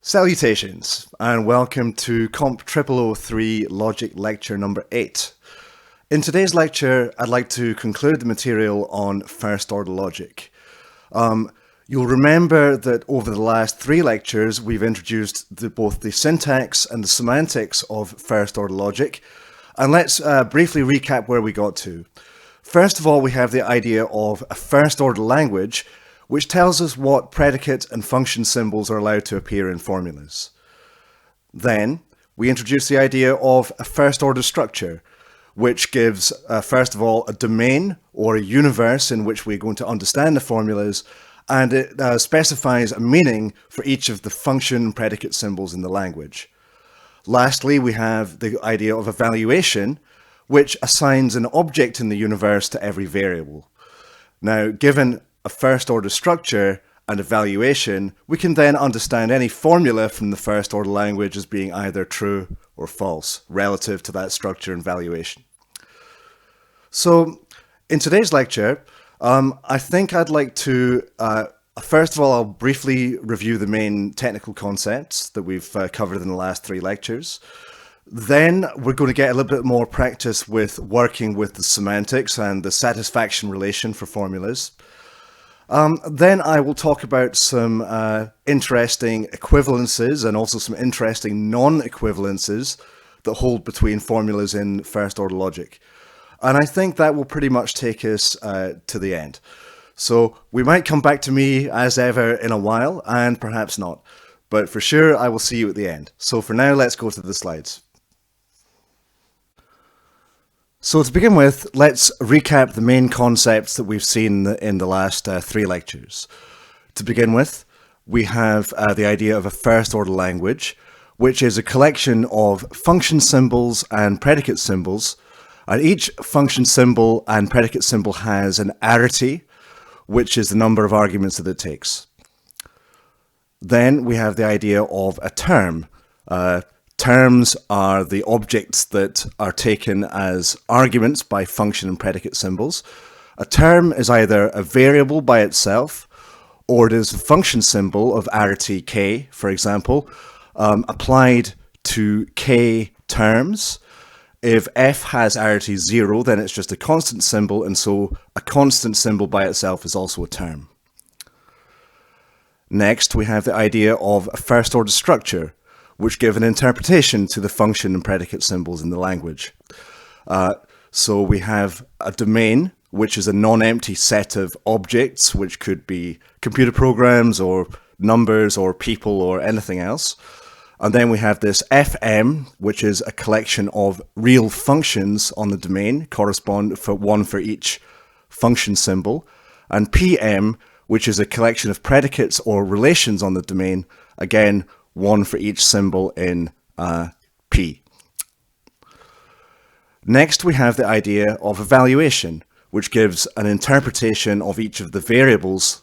Salutations and welcome to Comp 0003 Logic Lecture number 8. In today's lecture, I'd like to conclude the material on first order logic. You'll remember that over the last 3 lectures, we've introduced both the syntax and the semantics of first order logic. And let's briefly recap where we got to. First of all, we have the idea of a first order language, which tells us what predicate and function symbols are allowed to appear in formulas. Then, we introduce the idea of a first order structure, which gives, first of all, a domain or a universe in which we're going to understand the formulas, and it specifies a meaning for each of the function and predicate symbols in the language. Lastly, we have the idea of evaluation, which assigns an object in the universe to every variable. Now, given a first order structure and evaluation, we can then understand any formula from the first order language as being either true or false relative to that structure and valuation. So in today's lecture, I think I'd like to, first of all, I'll briefly review the main technical concepts that we've covered in the last 3 lectures. Then we're going to get a little bit more practice with working with the semantics and the satisfaction relation for formulas. Then I will talk about some interesting equivalences and also some interesting non-equivalences that hold between formulas in first order logic. And I think that will pretty much take us to the end. So we might come back to me as ever in a while, and perhaps not. But for sure, I will see you at the end. So for now, let's go to the slides. So to begin with, let's recap the main concepts that we've seen in the last 3 lectures. To begin with, we have the idea of a first order language, which is a collection of function symbols and predicate symbols, and each function symbol and predicate symbol has an arity, which is the number of arguments that it takes. Then we have the idea of a term. Terms are the objects that are taken as arguments by function and predicate symbols. A term is either a variable by itself, or it is a function symbol of arity k, for example, applied to k terms. If f has arity 0, then it's just a constant symbol, and so a constant symbol by itself is also a term. Next, we have the idea of a first order structure, which give an interpretation to the function and predicate symbols in the language. So we have a domain, which is a non-empty set of objects, which could be computer programs or numbers or people or anything else. And then we have this fm, which is a collection of real functions on the domain, correspond for one for each function symbol. And pm, which is a collection of predicates or relations on the domain, again, one for each symbol in P. Next, we have the idea of evaluation, which gives an interpretation of each of the variables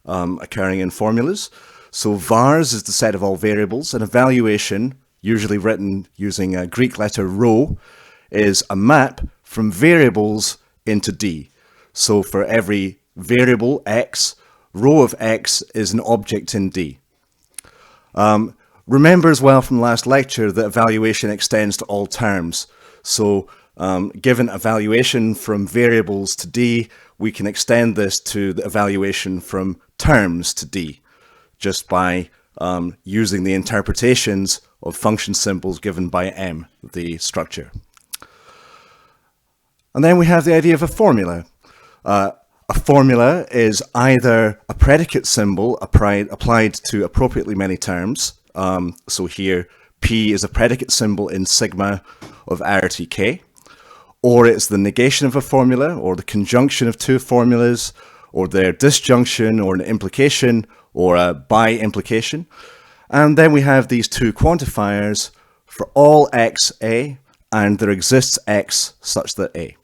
occurring in formulas. So vars is the set of all variables, and evaluation, usually written using a Greek letter rho, is a map from variables into D. So for every variable x, rho of x is an object in D. Remember as well from last lecture that evaluation extends to all terms. So given evaluation from variables to D, we can extend this to the evaluation from terms to D, just by using the interpretations of function symbols given by M, the structure. And then we have the idea of a formula. A formula is either a predicate symbol applied to appropriately many terms. So here, P is a predicate symbol in sigma of arity k, or it's the negation of a formula, or the conjunction of 2 formulas, or their disjunction, or an implication, or a by implication. And then we have these 2 quantifiers for all x a, and there exists x such that a.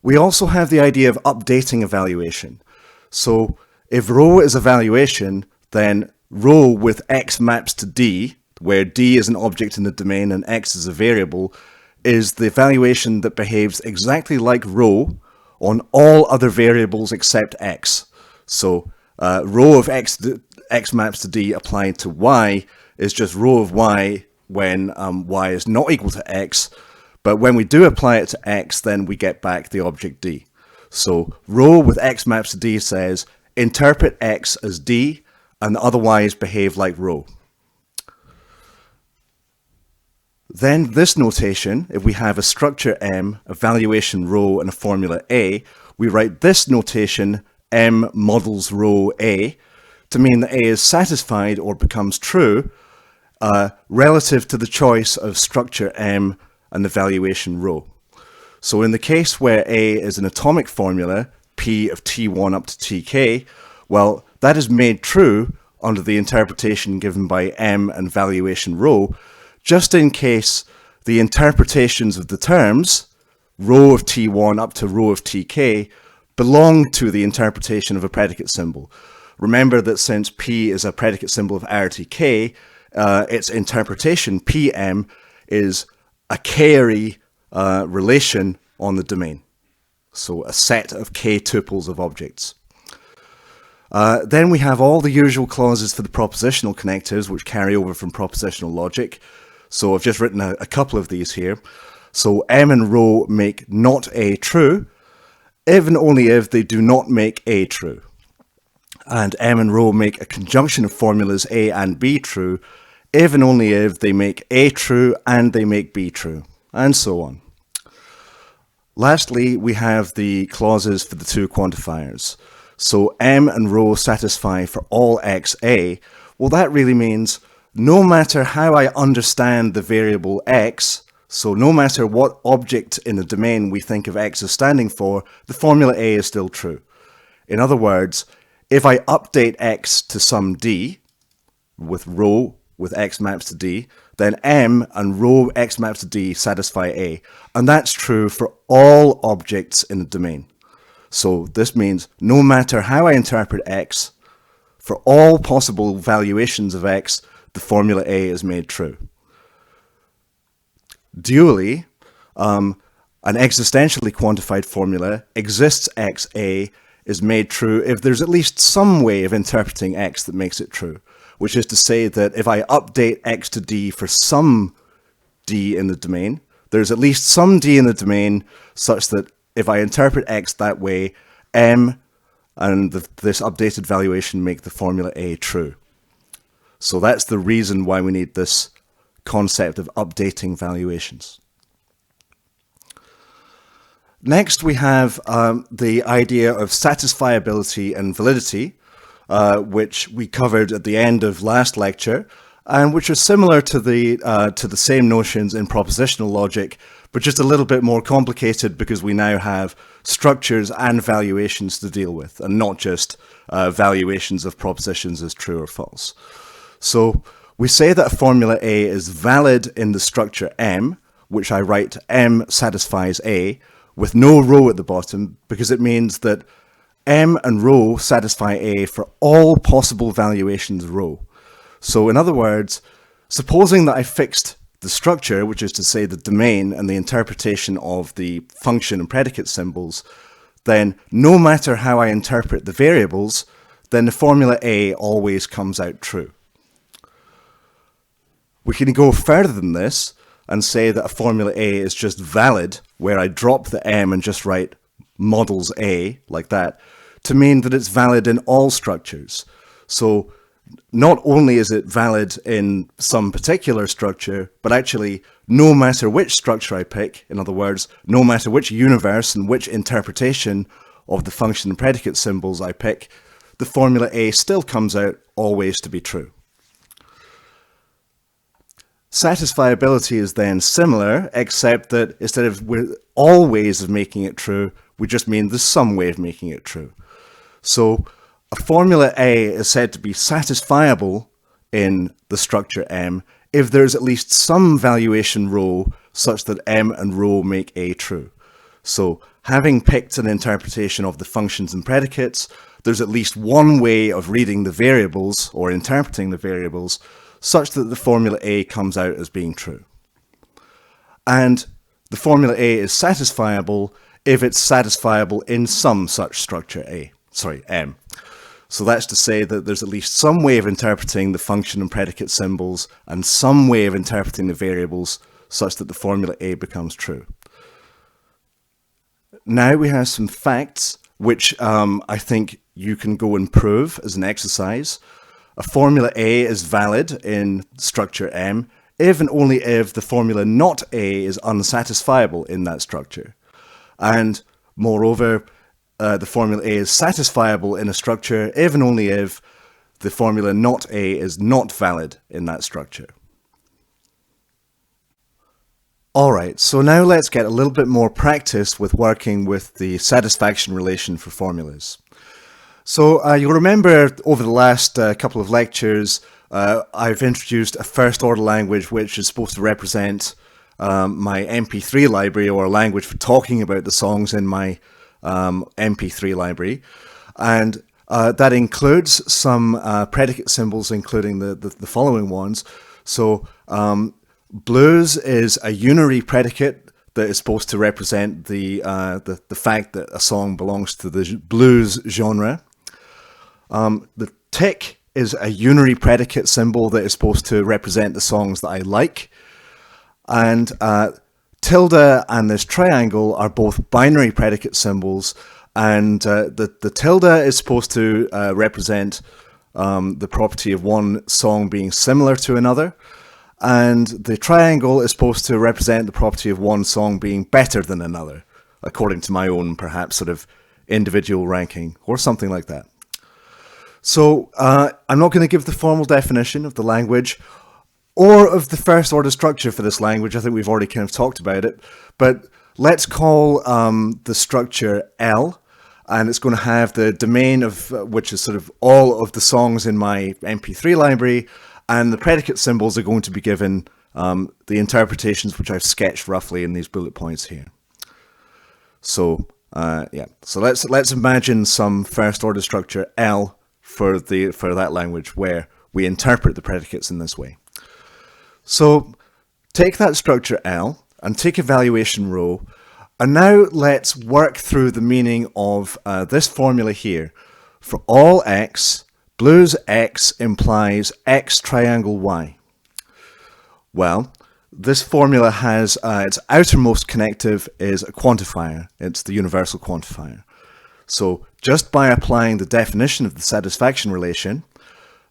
We also have the idea of updating evaluation. So if rho is evaluation, then rho with x maps to D, where D is an object in the domain and x is a variable, is the evaluation that behaves exactly like rho on all other variables except x. So rho of x x maps to d applied to y is just rho of y when y is not equal to x, but when we do apply it to x, then we get back the object d. So rho with x maps to d says interpret x as d and otherwise behave like rho. Then this notation, if we have a structure M, a valuation rho, and a formula A, we write this notation M models rho A to mean that A is satisfied or becomes true relative to the choice of structure M and the valuation rho. So in the case where A is an atomic formula, P of T1 up to Tk, well, that is made true under the interpretation given by M and valuation rho, just in case the interpretations of the terms, rho of T1 up to rho of Tk, belong to the interpretation of a predicate symbol. Remember that since P is a predicate symbol of RTK, its interpretation, Pm, is a K-ary relation on the domain. So a set of K tuples of objects. Then we have all the usual clauses for the propositional connectives which carry over from propositional logic. So I've just written a couple of these here. So M and rho make not A true, if and only if they do not make A true. And M and rho make a conjunction of formulas A and B true, if and only if they make A true and they make B true, and so on. Lastly, we have the clauses for the two quantifiers. So M and rho satisfy for all xa. Well, that really means no matter how I understand the variable x, so no matter what object in the domain we think of x as standing for, the formula A is still true. In other words, if I update x to some d, with rho with x maps to d, then M and rho x maps to d satisfy A. And that's true for all objects in the domain. So this means no matter how I interpret x, for all possible valuations of x, the formula A is made true. Dually, an existentially quantified formula exists xa is made true if there's at least some way of interpreting x that makes it true, which is to say that if I update x to d for some d in the domain, there's at least some d in the domain such that if I interpret x that way, M and this updated valuation make the formula A true. So that's the reason why we need this concept of updating valuations. Next, we have the idea of satisfiability and validity, which we covered at the end of last lecture, and which are similar to the same notions in propositional logic, but just a little bit more complicated because we now have structures and valuations to deal with, and not just valuations of propositions as true or false. So we say that a formula A is valid in the structure M, which I write M satisfies A, with no rho at the bottom, because it means that M and rho satisfy A for all possible valuations rho. So in other words, supposing that I fixed the structure, which is to say the domain and the interpretation of the function and predicate symbols, then no matter how I interpret the variables, then the formula A always comes out true. We can go further than this and say that a formula A is just valid, where I drop the M and just write models A, like that, to mean that it's valid in all structures. So not only is it valid in some particular structure, but actually no matter which structure I pick, in other words, no matter which universe and which interpretation of the function and predicate symbols I pick, the formula A still comes out always to be true. Satisfiability is then similar, except that instead of all ways of making it true, we just mean there's some way of making it true. So a formula A is said to be satisfiable in the structure M if there's at least some valuation rho such that M and rho make A true. So having picked an interpretation of the functions and predicates, there's at least one way of reading the variables or interpreting the variables such that the formula A comes out as being true. And the formula A is satisfiable if it's satisfiable in some such structure M. So that's to say that there's at least some way of interpreting the function and predicate symbols and some way of interpreting the variables such that the formula A becomes true. Now we have some facts which I think you can go and prove as an exercise. A formula A is valid in structure M if and only if the formula not A is unsatisfiable in that structure. And moreover, the formula A is satisfiable in a structure if and only if the formula not A is not valid in that structure. Alright, so now let's get a little bit more practice with working with the satisfaction relation for formulas. So you'll remember over the last couple of lectures I've introduced a first order language which is supposed to represent my MP3 library, or a language for talking about the songs in my MP3 library, and that includes some predicate symbols, including the following ones. So blues is a unary predicate that is supposed to represent the fact that a song belongs to the blues genre. The tick is a unary predicate symbol that is supposed to represent the songs that I like. And tilde and this triangle are both binary predicate symbols, and the tilde is supposed to represent the property of one song being similar to another, and the triangle is supposed to represent the property of one song being better than another, according to my own perhaps sort of individual ranking or something like that. So I'm not going to give the formal definition of the language or of the first order structure for this language. I think we've already kind of talked about it, but let's call the structure L, and it's going to have the domain of which is sort of all of the songs in my MP3 library, and the predicate symbols are going to be given the interpretations which I've sketched roughly in these bullet points here. So yeah, so let's imagine some first order structure L for that language where we interpret the predicates in this way. So take that structure L and take evaluation rho, and now let's work through the meaning of this formula here. For all x, blues x implies x triangle y. Well, this formula has its outermost connective is a quantifier. It's the universal quantifier. So just by applying the definition of the satisfaction relation,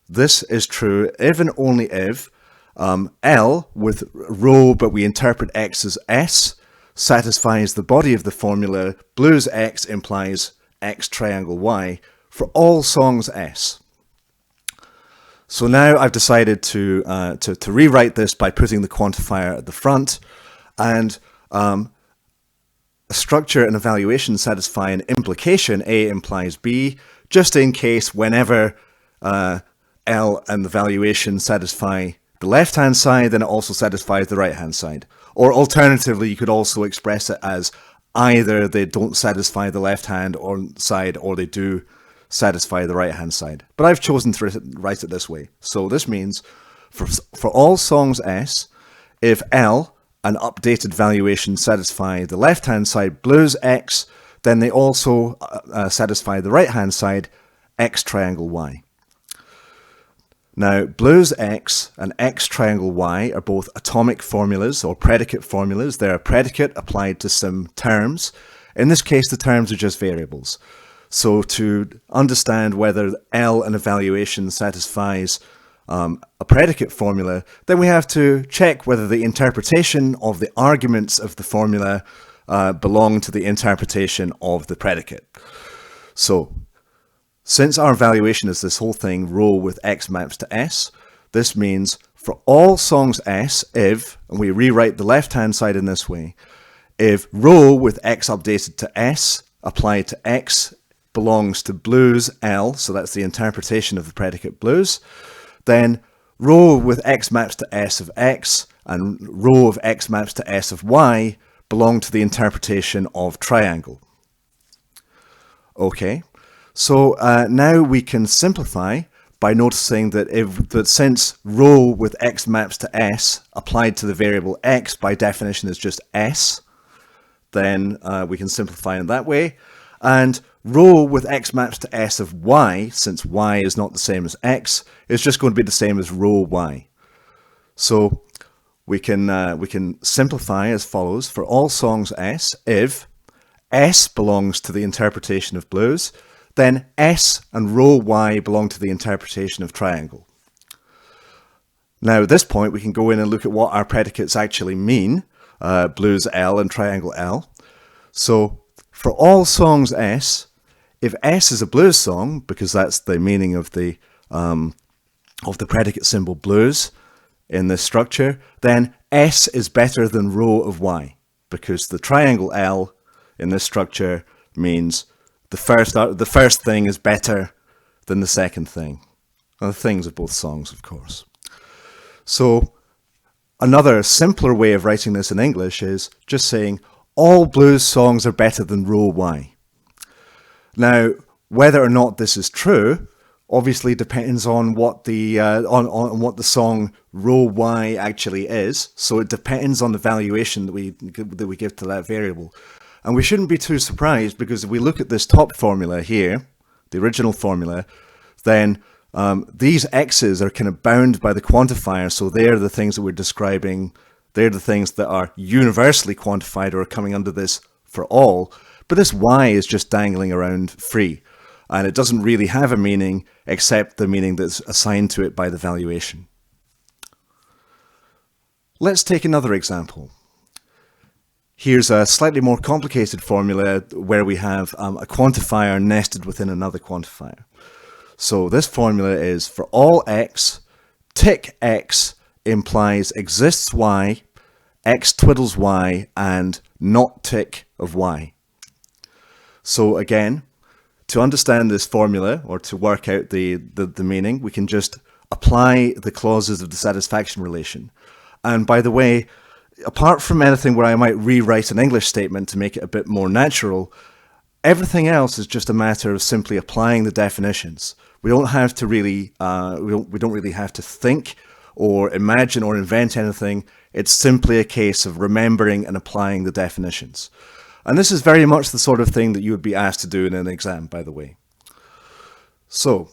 this is true if and only if L with rho, but we interpret x as S, satisfies the body of the formula blues x implies x triangle y for all songs S. So now I've decided to rewrite this by putting the quantifier at the front, and a structure and evaluation satisfy an implication A implies B, just in case whenever L and the valuation satisfy the left-hand side, then it also satisfies the right-hand side. Or alternatively, you could also express it as either they don't satisfy the left-hand side or they do satisfy the right-hand side. But I've chosen to write it this way. So this means for all songs S, if L, an updated valuation, satisfy the left-hand side blues X, then they also satisfy the right-hand side X triangle Y. Now, blues X and X triangle Y are both atomic formulas or predicate formulas. They're a predicate applied to some terms. In this case, the terms are just variables. So to understand whether L an evaluation satisfies a predicate formula, then we have to check whether the interpretation of the arguments of the formula belong to the interpretation of the predicate. So since our evaluation is this whole thing rho with x maps to S, this means for all songs S, if, and we rewrite the left-hand side in this way, if rho with x updated to S applied to X belongs to blues L, so that's the interpretation of the predicate blues, then rho with x maps to S of X and rho of x maps to S of Y belong to the interpretation of triangle. Okay, so now we can simplify by noticing that since rho with x maps to S applied to the variable x by definition is just S, then we can simplify in that way. And rho with x maps to s of y, since y is not the same as x, is just going to be the same as rho y. So we can simplify as follows. For all songs S, if S belongs to the interpretation of blues, then S and rho y belong to the interpretation of triangle. Now at this point we can go in and look at what our predicates actually mean, blues L and triangle L. So for all songs S, if S is a blues song, because that's the meaning of the predicate symbol blues in this structure, then S is better than rho of y, because the triangle L in this structure means the first thing is better than the second thing. Well, the things of both songs, of course. So another simpler way of writing this in English is just saying all blues songs are better than rho y. Now, whether or not this is true obviously depends on what the on what the song rho y actually is. So it depends on the valuation that we give to that variable. And we shouldn't be too surprised, because if we look at this top formula here, the original formula, then these x's are kind of bound by the quantifier. So they're the things that we're describing. They're the things that are universally quantified or are coming under this for all. But this y is just dangling around free. And it doesn't really have a meaning except the meaning that's assigned to it by the valuation. Let's take another example. Here's a slightly more complicated formula where we have a quantifier nested within another quantifier. So this formula is for all x, tick x implies exists y, x twiddles y, and not tick of y. So again, to understand this formula, or to work out the meaning, we can just apply the clauses of the satisfaction relation. And by the way, apart from anything where I might rewrite an English statement to make it a bit more natural, everything else is just a matter of simply applying the definitions. We don't have to really, we don't really have to think or imagine or invent anything. It's simply a case of remembering and applying the definitions. And this is very much the sort of thing that you would be asked to do in an exam, by the way. So,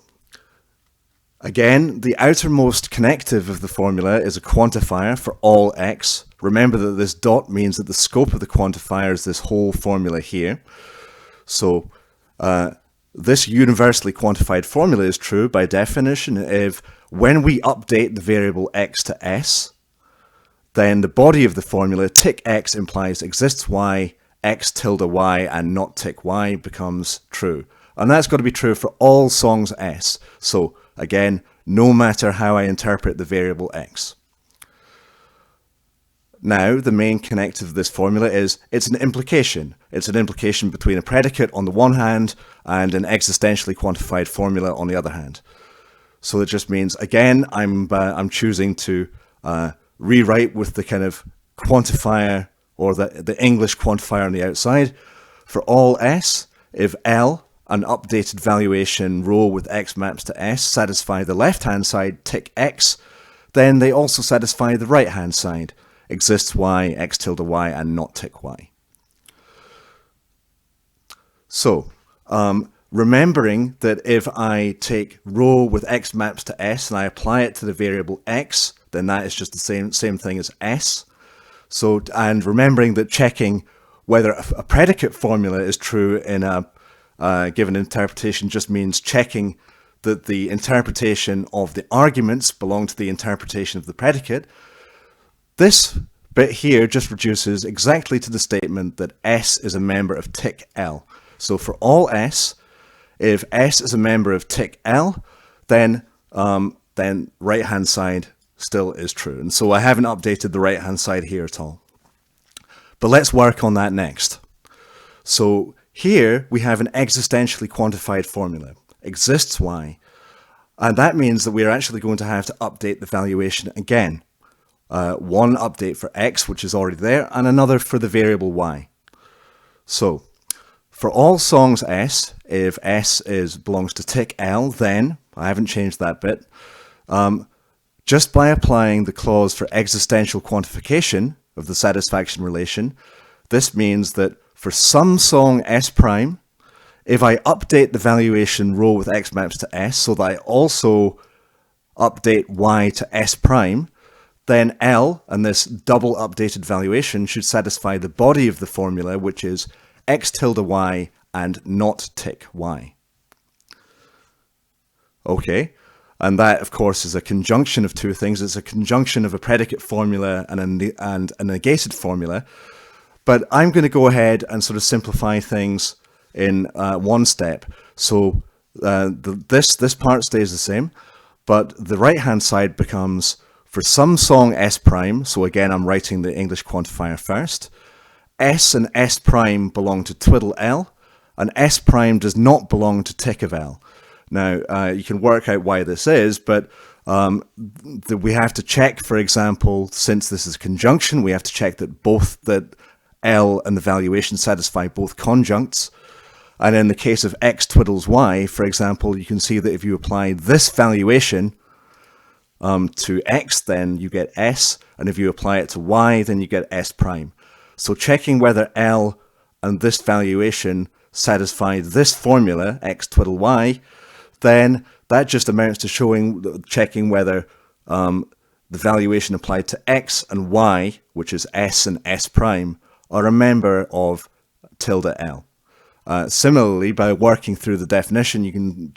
again, the outermost connective of the formula is a quantifier for all x. Remember that this dot means that the scope of the quantifier is this whole formula here. So, this universally quantified formula is true by definition if when we update the variable x to s, then the body of the formula tick x implies exists y, x tilde y, and not tick y becomes true. And that's got to be true for all songs S. So again, no matter how I interpret the variable x. Now, the main connective of this formula is it's an implication. It's an implication between a predicate on the one hand and an existentially quantified formula on the other hand. So it just means, again, I'm choosing to rewrite with the kind of quantifier or the English quantifier on the outside. For all S, if L, an updated valuation rho with x maps to S, satisfy the left-hand side, tick x, then they also satisfy the right-hand side, exists y, x tilde y, and not tick y. So, remembering that if I take rho with x maps to S and I apply it to the variable x, then that is just the same thing as S. So, and remembering that checking whether a predicate formula is true in a given interpretation just means checking that the interpretation of the arguments belong to the interpretation of the predicate. This bit here just reduces exactly to the statement that S is a member of tick L. So for all S, if S is a member of tick L, then right-hand side still is true. And so I haven't updated the right-hand side here at all. But let's work on that next. So here we have an existentially quantified formula, exists y, and that means that we're actually going to have to update the valuation again. One update for x, which is already there, and another for the variable y. So for all songs S, if S belongs to tick L, then, I haven't changed that bit, just by applying the clause for existential quantification of the satisfaction relation, this means that for some song S prime, if I update the valuation row with x maps to s so that I also update y to s prime, then L and this double updated valuation should satisfy the body of the formula, which is x tilde y and not tick y. Okay, and that of course is a conjunction of two things. It's a conjunction of a predicate formula and a negated formula. But I'm going to go ahead and sort of simplify things in one step. So this part stays the same, but the right-hand side becomes, for some song S prime, so again I'm writing the English quantifier first, S and S prime belong to twiddle L, and S prime does not belong to tick of L. Now, you can work out why this is, but we have to check, for example, since this is a conjunction, we have to check that L and the valuation satisfy both conjuncts. And in the case of x twiddles y, for example, you can see that if you apply this valuation to x, then you get s, and if you apply it to y, then you get s prime. So checking whether L and this valuation satisfy this formula, x twiddle y, then that just amounts to checking whether the valuation applied to x and y, which is s and s prime, are a member of tilde L. Similarly, by working through the definition, you can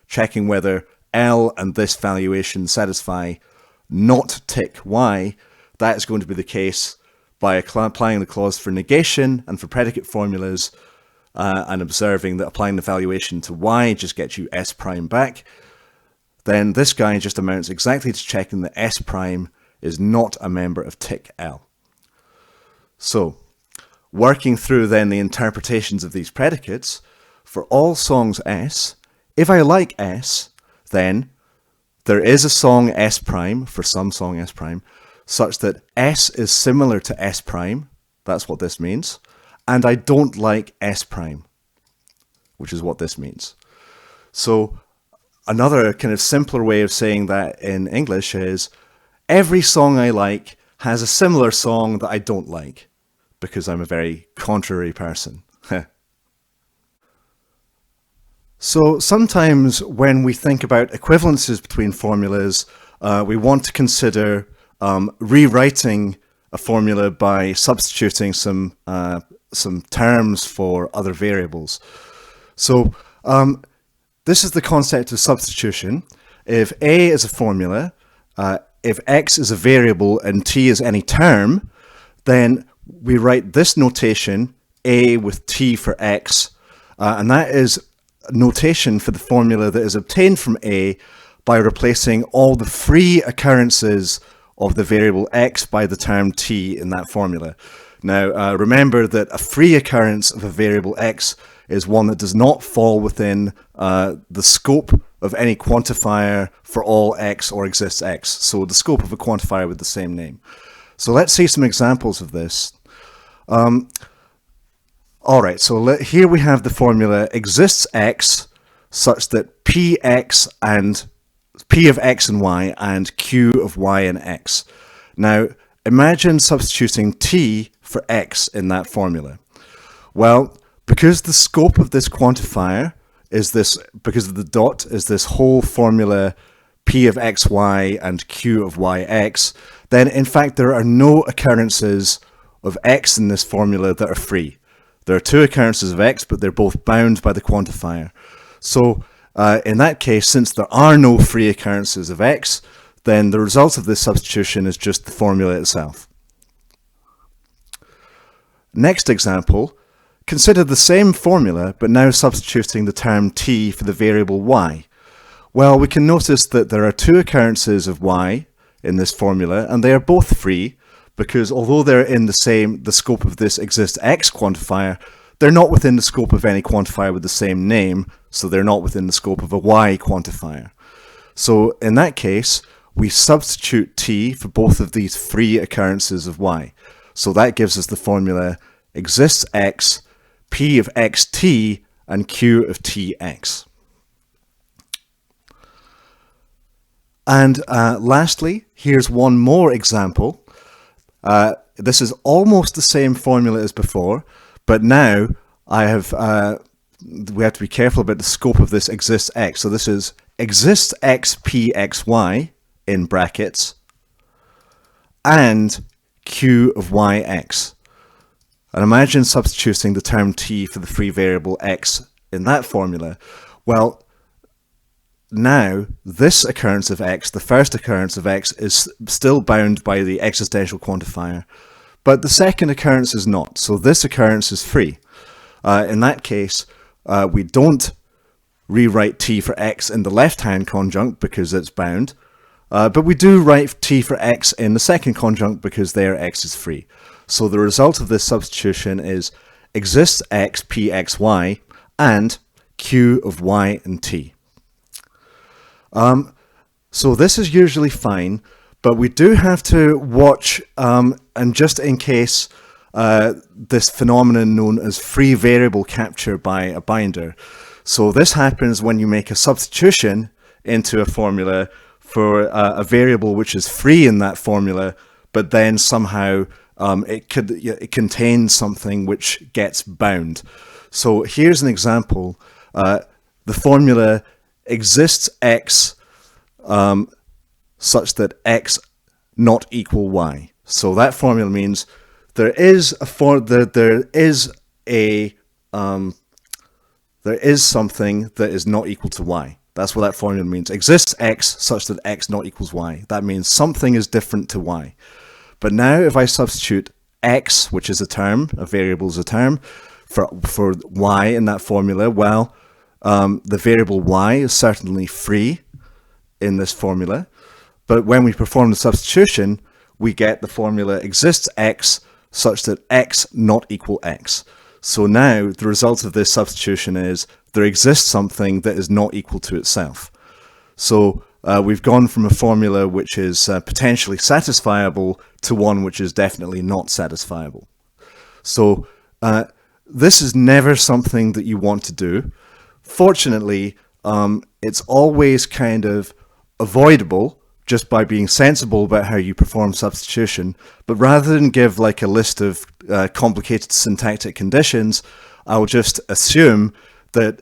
checking whether L and this valuation satisfy not tick y, that is going to be the case by applying the clause for negation and for predicate formulas, and observing that applying the valuation to y just gets you s prime back. Then this guy just amounts exactly to checking that s prime is not a member of tick L. So, working through then the interpretations of these predicates, for all songs S, if I like S, then there is a song S prime, for some song S prime, such that S is similar to S prime, that's what this means, and I don't like S prime, which is what this means. So, another kind of simpler way of saying that in English is, every song I like has a similar song that I don't like, because I'm a very contrary person. So sometimes when we think about equivalences between formulas, we want to consider rewriting a formula by substituting some terms for other variables. So this is the concept of substitution. If A is a formula, if X is a variable and T is any term, then we write this notation, A with T for X, and that is notation for the formula that is obtained from A by replacing all the free occurrences of the variable X by the term T in that formula. Now, remember that a free occurrence of a variable X is one that does not fall within the scope of any quantifier for all X or exists X, so the scope of a quantifier with the same name. So let's see some examples of this. All right, so here we have the formula exists X such that Px and P of X and Y and Q of Y and X. Now, imagine substituting T for X in that formula. Well, because the scope of this quantifier is this, because of the dot, is this whole formula P of xy and Q of yx, then in fact there are no occurrences of x in this formula that are free. There are two occurrences of x, but they're both bound by the quantifier. So in that case, since there are no free occurrences of x, then the result of this substitution is just the formula itself. Next example, consider the same formula, but now substituting the term t for the variable y. Well, we can notice that there are two occurrences of y in this formula, and they are both free, because although they're in the scope of this exists x quantifier, they're not within the scope of any quantifier with the same name, so they're not within the scope of a y quantifier. So in that case, we substitute t for both of these free occurrences of y. So that gives us the formula exists x, p of xt, and q of tx. And lastly, here's one more example. This is almost the same formula as before, but now I have we have to be careful about the scope of this exists x. So this is exists x p x y in brackets and q of y x. And imagine substituting the term t for the free variable x in that formula. Well, now this occurrence of x, the first occurrence of x, is still bound by the existential quantifier, but the second occurrence is not. So this occurrence is free. In that case, we don't rewrite t for x in the left-hand conjunct because it's bound, but we do write t for x in the second conjunct because there x is free. So the result of this substitution is exists x p x y and q of y and t. So this is usually fine, but we do have to watch, and just in case, this phenomenon known as free variable capture by a binder. So this happens when you make a substitution into a formula for a variable which is free in that formula, but then somehow it contains something which gets bound. So here's an example. The formula exists x such that x not equal y. So that formula means there is something that is not equal to y. That's what that formula means. Exists x such that x not equals y. That means something is different to y. But now if I substitute x, which is a term, a variable is a term, for y in that formula, well, the variable y is certainly free in this formula. But when we perform the substitution, we get the formula exists x such that x not equal x. So now the result of this substitution is there exists something that is not equal to itself. So we've gone from a formula which is potentially satisfiable to one which is definitely not satisfiable. So this is never something that you want to do. Fortunately, it's always kind of avoidable just by being sensible about how you perform substitution. But rather than give like a list of complicated syntactic conditions, I'll just assume that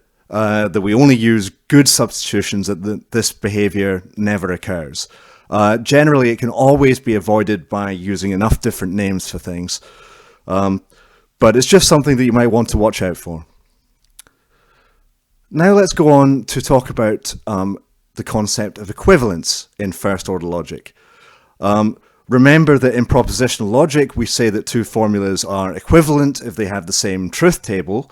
we only use good substitutions, that this behavior never occurs. Generally, it can always be avoided by using enough different names for things. But it's just something that you might want to watch out for. Now let's go on to talk about the concept of equivalence in first-order logic. Remember that in propositional logic, we say that two formulas are equivalent if they have the same truth table,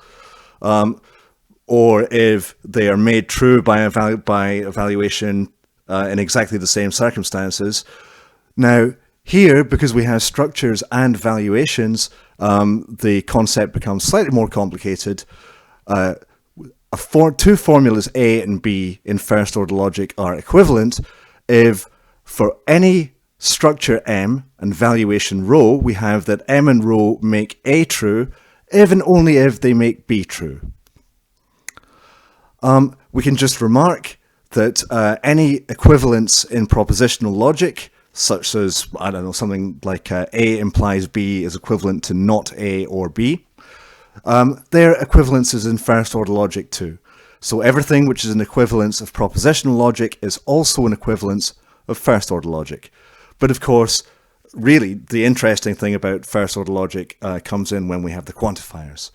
or if they are made true by evaluation in exactly the same circumstances. Now, here, because we have structures and valuations, the concept becomes slightly more complicated. Two formulas A and B in first order logic are equivalent if for any structure M and valuation rho, we have that M and rho make A true if and only if they make B true. We can just remark that any equivalence in propositional logic, such as, I don't know, something like A implies B is equivalent to not A or B, they're equivalences in first order logic too. So everything which is an equivalence of propositional logic is also an equivalence of first order logic. But of course, really the interesting thing about first order logic comes in when we have the quantifiers.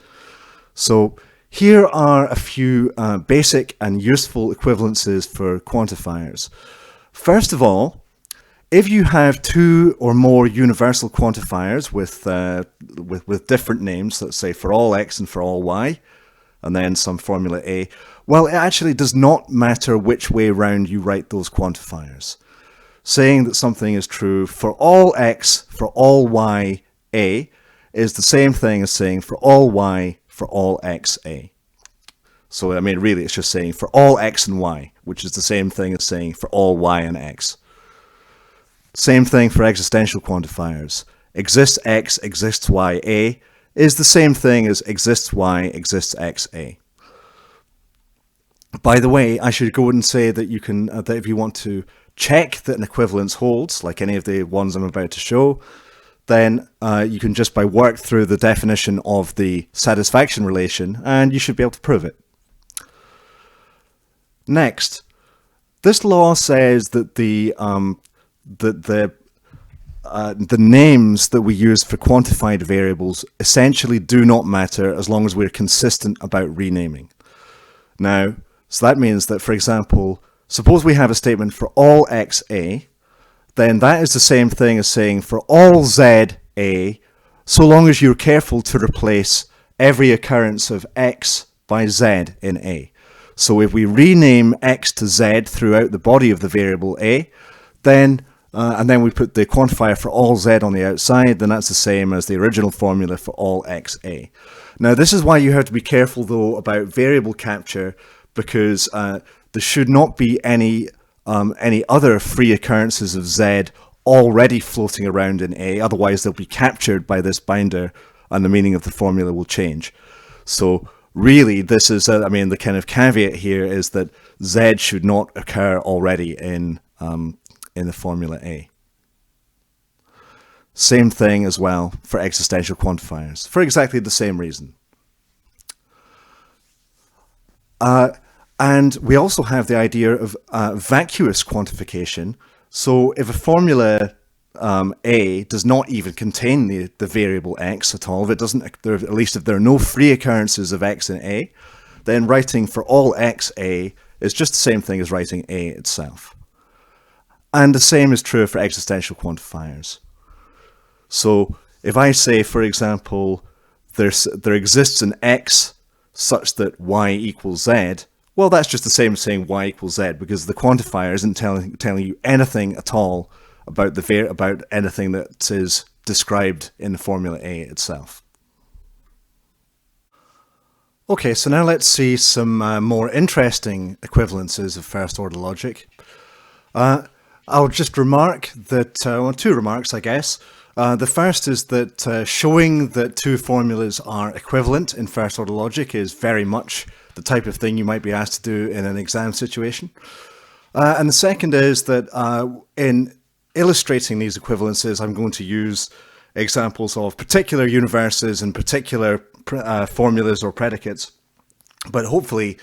So here are a few basic and useful equivalences for quantifiers. First of all, if you have two or more universal quantifiers with different names, let's say for all x and for all y, and then some formula A, well, it actually does not matter which way round you write those quantifiers. Saying that something is true for all x, for all y, A, is the same thing as saying for all y, for all x, A. So, I mean, really, it's just saying for all x and y, which is the same thing as saying for all y and x. Same thing for existential quantifiers. Exists x, exists y, A is the same thing as exists y, exists x, A. By the way, I should go and say that you can, that if you want to check that an equivalence holds, like any of the ones I'm about to show, then you can just by work through the definition of the satisfaction relation, and you should be able to prove it. Next, this law says that the names that we use for quantified variables essentially do not matter as long as we're consistent about renaming. Now, so that means that, for example, suppose we have a statement for all xa, then that is the same thing as saying for all za, so long as you're careful to replace every occurrence of x by z in a. So if we rename x to z throughout the body of the variable a, then and then we put the quantifier for all z on the outside, then that's the same as the original formula for all xa. Now, this is why you have to be careful, though, about variable capture, because there should not be any other free occurrences of z already floating around in a, otherwise they'll be captured by this binder and the meaning of the formula will change. So really, this is, the kind of caveat here is that z should not occur already in the formula A. Same thing as well for existential quantifiers, for exactly the same reason. And we also have the idea of vacuous quantification. So if a formula A does not even contain the variable x at all, if it doesn't, at least if there are no free occurrences of x in A, then writing for all xa is just the same thing as writing A itself. And the same is true for existential quantifiers. So if I say, for example, there exists an x such that y equals z, well, that's just the same as saying y equals z, because the quantifier isn't telling you anything at all about about anything that is described in the formula A itself. Okay, so now let's see some more interesting equivalences of first-order logic. I'll just remark that, two remarks, I guess. The first is that showing that two formulas are equivalent in first-order logic is very much the type of thing you might be asked to do in an exam situation. And the second is that in illustrating these equivalences, I'm going to use examples of particular universes and particular formulas or predicates. But hopefully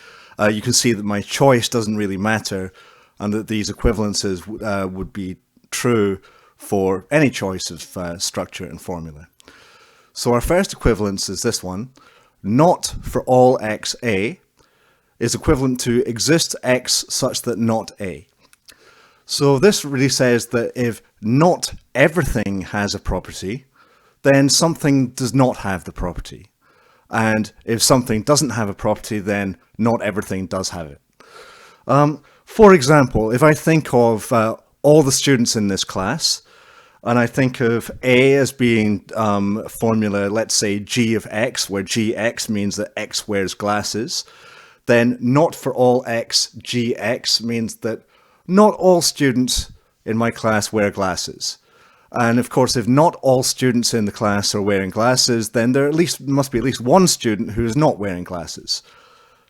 you can see that my choice doesn't really matter, and that these equivalences would be true for any choice of structure and formula. So our first equivalence is this one. Not for all xa is equivalent to exists x such that not a. So this really says that if not everything has a property, then something does not have the property. And if something doesn't have a property, then not everything does have it. For example, if I think of all the students in this class, and I think of A as being formula, let's say G of X, where Gx means that X wears glasses, then not for all X, Gx means that not all students in my class wear glasses. And of course, if not all students in the class are wearing glasses, then there must be at least one student who is not wearing glasses.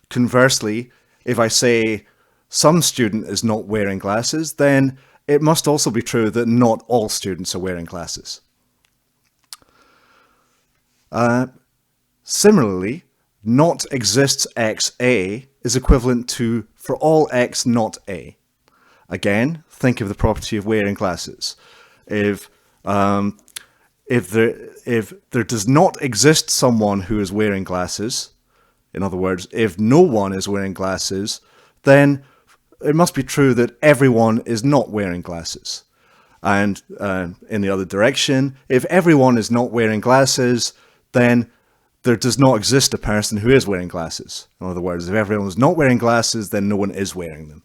Conversely, if I say some student is not wearing glasses, then it must also be true that not all students are wearing glasses. Similarly, not exists xa is equivalent to for all x not a. Again, think of the property of wearing glasses. If there does not exist someone who is wearing glasses, in other words, if no one is wearing glasses, then it must be true that everyone is not wearing glasses. And in the other direction, if everyone is not wearing glasses, then there does not exist a person who is wearing glasses. In other words, if everyone is not wearing glasses, then no one is wearing them.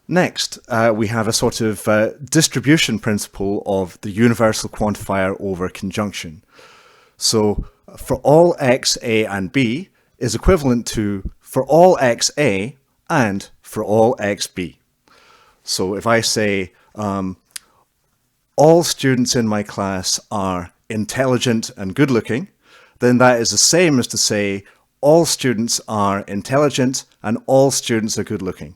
Next, we have a sort of distribution principle of the universal quantifier over conjunction. So for all x, a, and b is equivalent to for all xa and for all xb. So if I say all students in my class are intelligent and good looking, then that is the same as to say all students are intelligent and all students are good looking.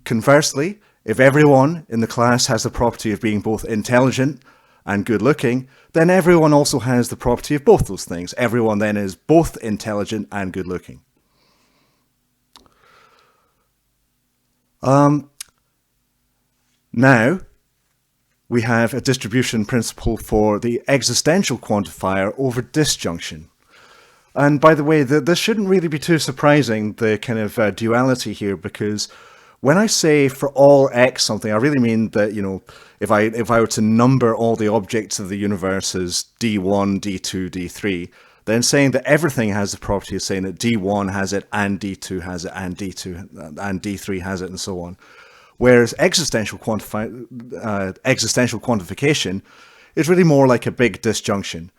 Conversely, if everyone in the class has the property of being both intelligent and good looking, then everyone also has the property of both those things. Everyone then is both intelligent and good looking. Now, we have a distribution principle for the existential quantifier over disjunction. And by the way, this shouldn't really be too surprising, the kind of duality here, because when I say for all x something, I really mean that, you know, if I were to number all the objects of the universe as D1, D2, D3, then saying that everything has the property of saying that D1 has it, and D2 has it, and D2 and D3 has it, and so on. Whereas existential quantification is really more like a big disjunction.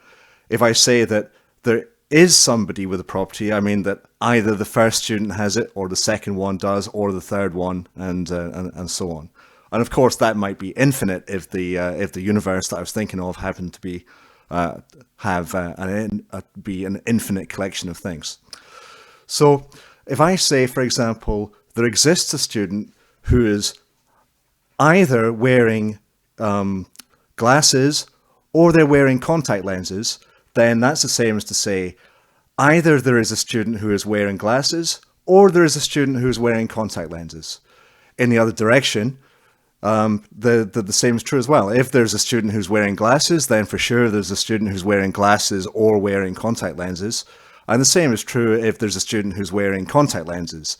If I say that there is somebody with a property, I mean that either the first student has it, or the second one does, or the third one, and so on. And of course, that might be infinite if the universe that I was thinking of happened to be be an infinite collection of things. So, if I say, for example, there exists a student who is either wearing glasses or they're wearing contact lenses, then that's the same as to say either there is a student who is wearing glasses or there is a student who is wearing contact lenses. In the other direction, the same is true as well. If there's a student who's wearing glasses, then for sure there's a student who's wearing glasses or wearing contact lenses. And the same is true if there's a student who's wearing contact lenses.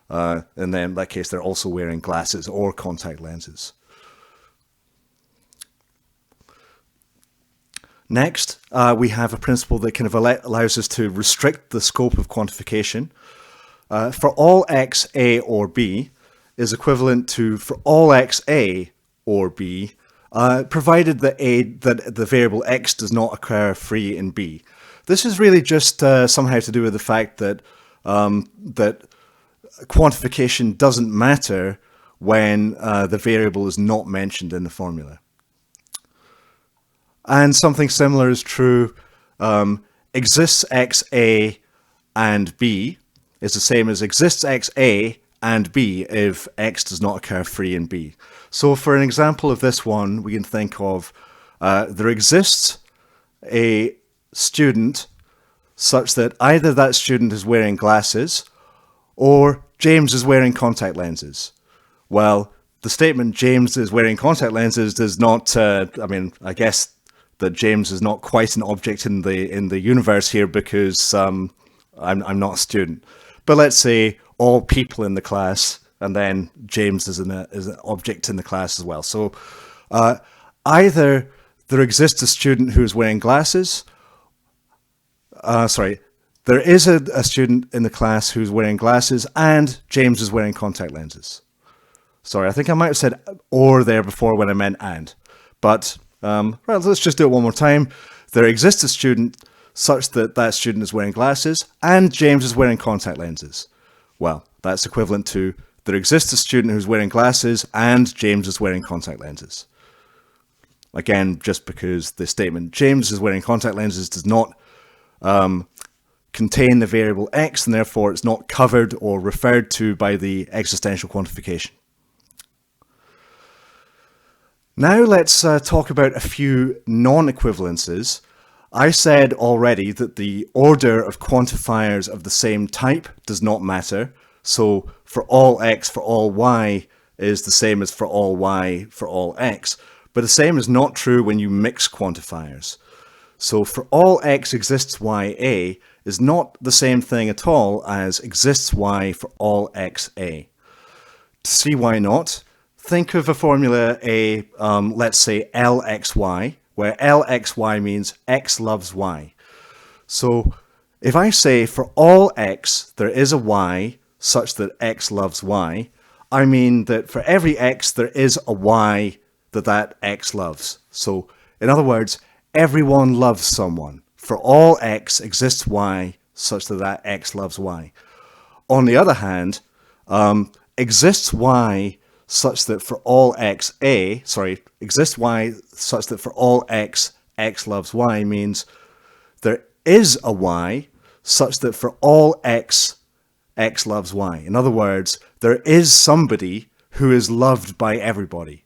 And then in that case, they're also wearing glasses or contact lenses. Next, we have a principle that kind of allows us to restrict the scope of quantification. For all x, a, or b is equivalent to for all x, a, or b, provided that the variable x does not occur free in b. This is really just somehow to do with the fact that that quantification doesn't matter when the variable is not mentioned in the formula. And something similar is true. Exists x, a, and b is the same as exists x, a, and b if x does not occur free in b. So for an example of this one, we can think of there exists a student such that either that student is wearing glasses or James is wearing contact lenses. Well, the statement James is wearing contact lenses does not, I mean, I guess that James is not quite an object in the universe here because I'm not a student. But let's say all people in the class, and then James is an object in the class as well. So either there exists a student who is wearing glasses, there is a student in the class who's wearing glasses and James is wearing contact lenses. Sorry, I think I might have said or there before when I meant and. But, well, let's just do it one more time. There exists a student such that that student is wearing glasses and James is wearing contact lenses. Well, that's equivalent to there exists a student who's wearing glasses and James is wearing contact lenses. Again, just because the statement James is wearing contact lenses does not contain the variable x, and therefore it's not covered or referred to by the existential quantification. Now let's talk about a few non-equivalences. I said already that the order of quantifiers of the same type does not matter. So for all x, for all y is the same as for all y, for all x. But the same is not true when you mix quantifiers. So for all x exists y a is not the same thing at all as exists y for all x a. To see why not, think of a formula a, let's say Lxy, where Lxy means x loves y. So if I say for all x there is a y such that x loves y, I mean that for every x there is a y that x loves. So in other words, everyone loves someone. For all x exists y such that x loves y. On the other hand, exists y such that for all x a, exists y such that for all x, x loves y means there is a y such that for all x, x loves y. In other words, there is somebody who is loved by everybody.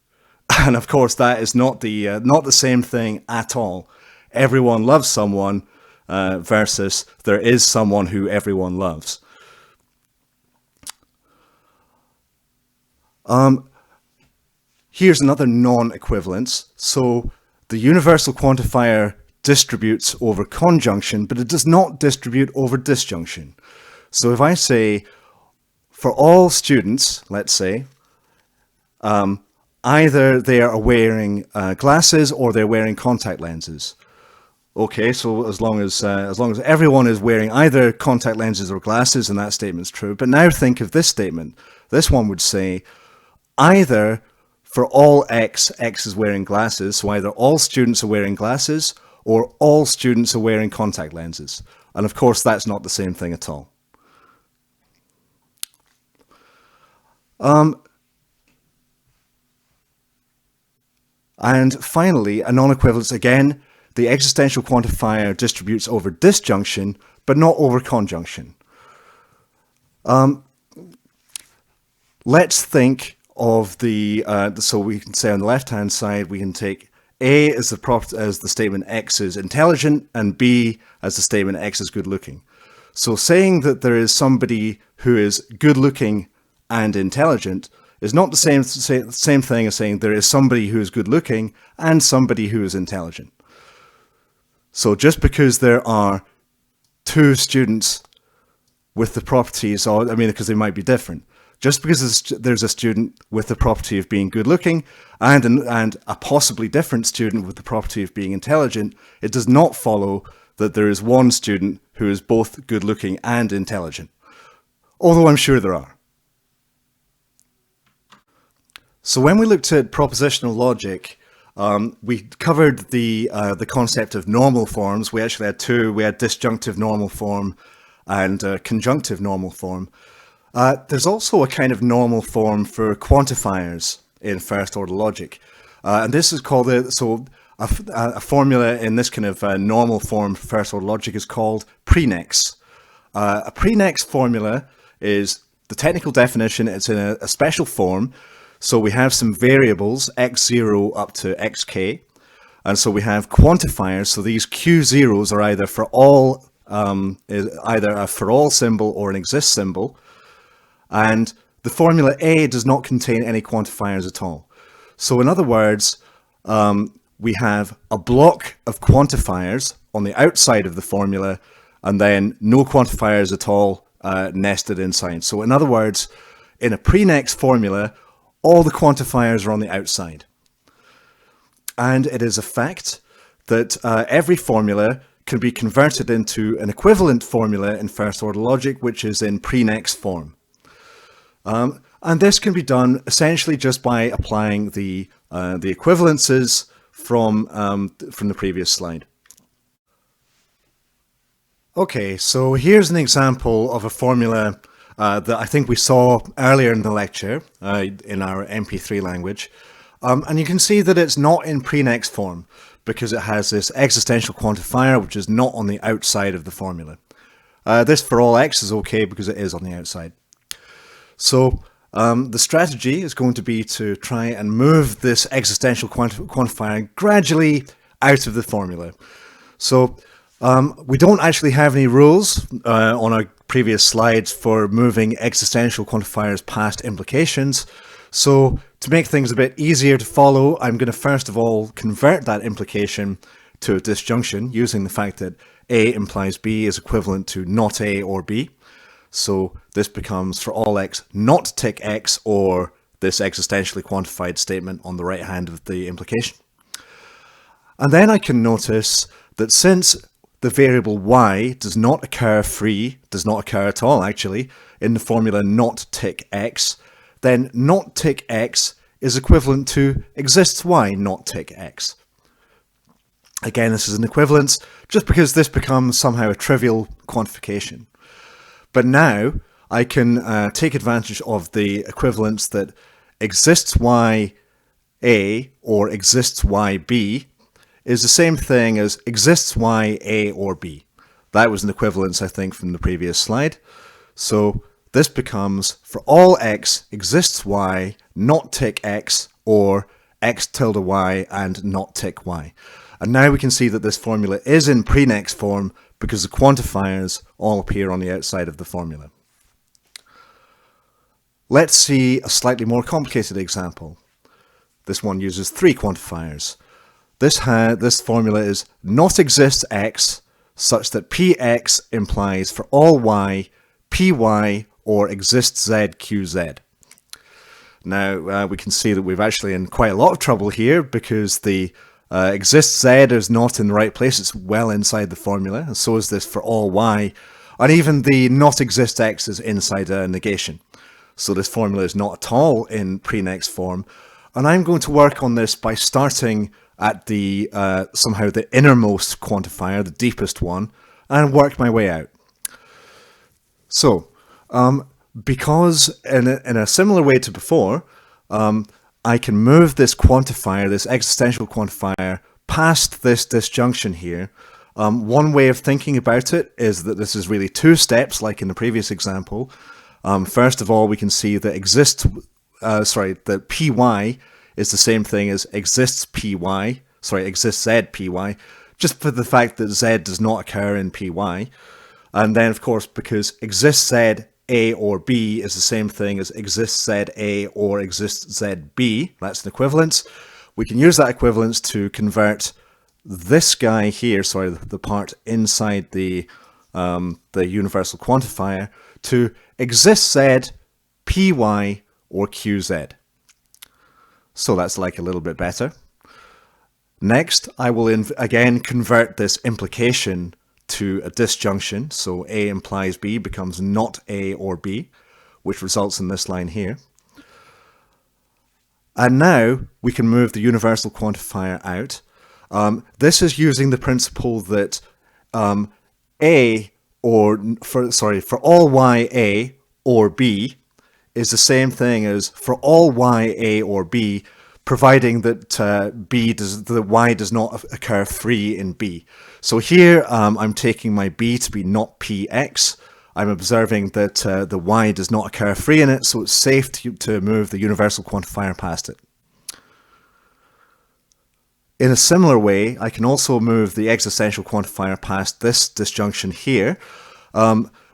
And of course, that is not the same thing at all. Everyone loves someone versus there is someone who everyone loves. Here's another non-equivalence. So the universal quantifier distributes over conjunction, but it does not distribute over disjunction. So if I say, for all students, let's say, either they are wearing glasses or they're wearing contact lenses. Okay, so as long as everyone is wearing either contact lenses or glasses, then that statement's true. But now think of this statement. This one would say, either for all X, X is wearing glasses, so either all students are wearing glasses or all students are wearing contact lenses. And of course, that's not the same thing at all. And finally, a non-equivalence again, the existential quantifier distributes over disjunction, but not over conjunction. Let's think of so we can say on the left-hand side, we can take A as the statement X is intelligent, and B as the statement X is good-looking. So saying that there is somebody who is good-looking and intelligent is not the same thing as saying there is somebody who is good-looking and somebody who is intelligent. So just because there are two students with the properties, because they might be different, just because there's a student with the property of being good-looking and a possibly different student with the property of being intelligent, it does not follow that there is one student who is both good-looking and intelligent, although I'm sure there are. So when we looked at propositional logic, we covered the concept of normal forms. We actually had two. We had disjunctive normal form and conjunctive normal form. There's also a kind of normal form for quantifiers in first-order logic. And this is called, a formula in this kind of normal form for first-order logic is called prenex. A prenex formula is the technical definition. It's in a special form. So we have some variables, x0 up to xk. And so we have quantifiers. So these q0s are either for all, either a for all symbol or an exist symbol. And the formula A does not contain any quantifiers at all. So in other words, we have a block of quantifiers on the outside of the formula, and then no quantifiers at all nested inside. So in other words, in a prenex formula, all the quantifiers are on the outside. And it is a fact that every formula can be converted into an equivalent formula in first-order logic, which is in prenex form. And this can be done essentially just by applying the equivalences from the previous slide. Okay, so here's an example of a formula that I think we saw earlier in the lecture in our MP3 language. And you can see that it's not in prenex form because it has this existential quantifier which is not on the outside of the formula. This for all x is okay because it is on the outside. So the strategy is going to be to try and move this existential quantifier gradually out of the formula. So we don't actually have any rules on our previous slides for moving existential quantifiers past implications. So to make things a bit easier to follow, I'm going to first of all convert that implication to a disjunction using the fact that A implies B is equivalent to not A or B. So this becomes for all x not tick x, or this existentially quantified statement on the right hand of the implication. And then I can notice that since the variable y does not occur at all actually, in the formula not tick x, then not tick x is equivalent to exists y not tick x. Again, this is an equivalence just because this becomes somehow a trivial quantification. But now I can take advantage of the equivalence that exists y a or exists y b is the same thing as exists y a or b. That was an equivalence, I think, from the previous slide. So this becomes for all x exists y not tick x, or x tilde y and not tick y. And now we can see that this formula is in prenex form because the quantifiers all appear on the outside of the formula. Let's see a slightly more complicated example. This one uses three quantifiers. This formula is not exists x such that px implies for all y, py or exists z, qz. Now we can see that we've actually in quite a lot of trouble here because the exists z is not in the right place, it's well inside the formula, and so is this for all y, and even the not exists x is inside a negation. So this formula is not at all in pre-next form, and I'm going to work on this by starting at the somehow the innermost quantifier, the deepest one, and work my way out. So, because in a similar way to before, I can move this quantifier, this existential quantifier, past this disjunction here. One way of thinking about it is that this is really two steps, like in the previous example. First of all, we can see that that py is the same thing as exists z py, just for the fact that z does not occur in py. And then, of course, because exists z a or b is the same thing as exists z a or exists z b, that's an equivalence, we can use that equivalence to convert this guy here, the part inside the universal quantifier, to exists z, py, or qz. So that's like a little bit better. Next, I will again convert this implication to a disjunction. So A implies B becomes not A or B, which results in this line here. And now we can move the universal quantifier out. This is using the principle that for all y a or b is the same thing as for all y a or b, providing that the y does not occur free in b. So here I'm taking my b to be not px. I'm observing that the y does not occur free in it, so it's safe to move the universal quantifier past it. In a similar way, I can also move the existential quantifier past this disjunction here.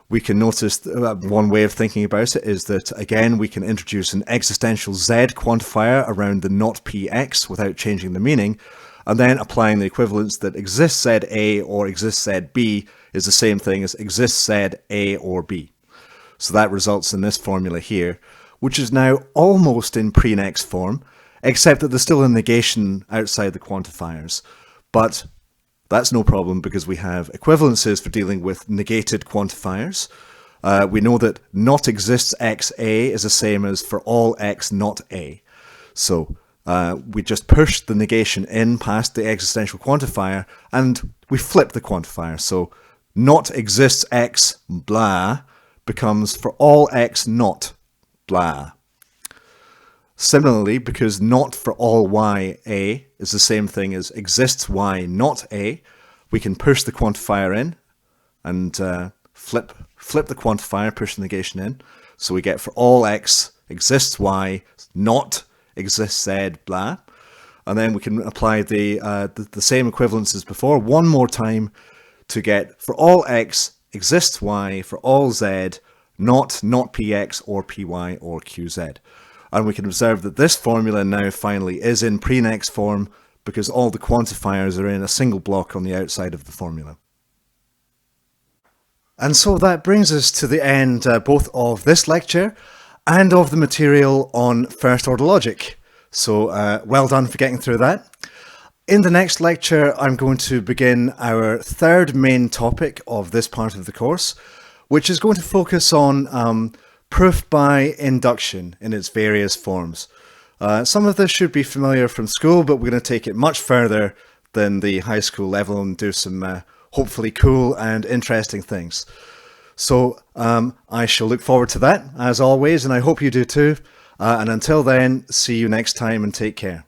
We can notice one way of thinking about it is that, again, we can introduce an existential z quantifier around the not px without changing the meaning, and then applying the equivalence that exists z a or exists z b is the same thing as exists z a or b. So that results in this formula here, which is now almost in pre-next form, except that there's still a negation outside the quantifiers. But that's no problem because we have equivalences for dealing with negated quantifiers. We know that not exists x a is the same as for all x not a. So we just push the negation in past the existential quantifier and we flip the quantifier. So not exists x blah becomes for all x not blah. Similarly, because not for all y a is the same thing as exists y not a, we can push the quantifier in and flip the quantifier, push the negation in. So we get for all x exists y not exists z blah. And then we can apply the same equivalence as before one more time to get for all x exists y for all z not px or py or qz. And we can observe that this formula now finally is in pre-next form because all the quantifiers are in a single block on the outside of the formula. And so that brings us to the end both of this lecture and of the material on first order logic. So well done for getting through that. In the next lecture, I'm going to begin our third main topic of this part of the course, which is going to focus on proof by induction in its various forms. Some of this should be familiar from school, but we're going to take it much further than the high school level and do some hopefully cool and interesting things. So I shall look forward to that, as always, and I hope you do too. And until then, see you next time and take care.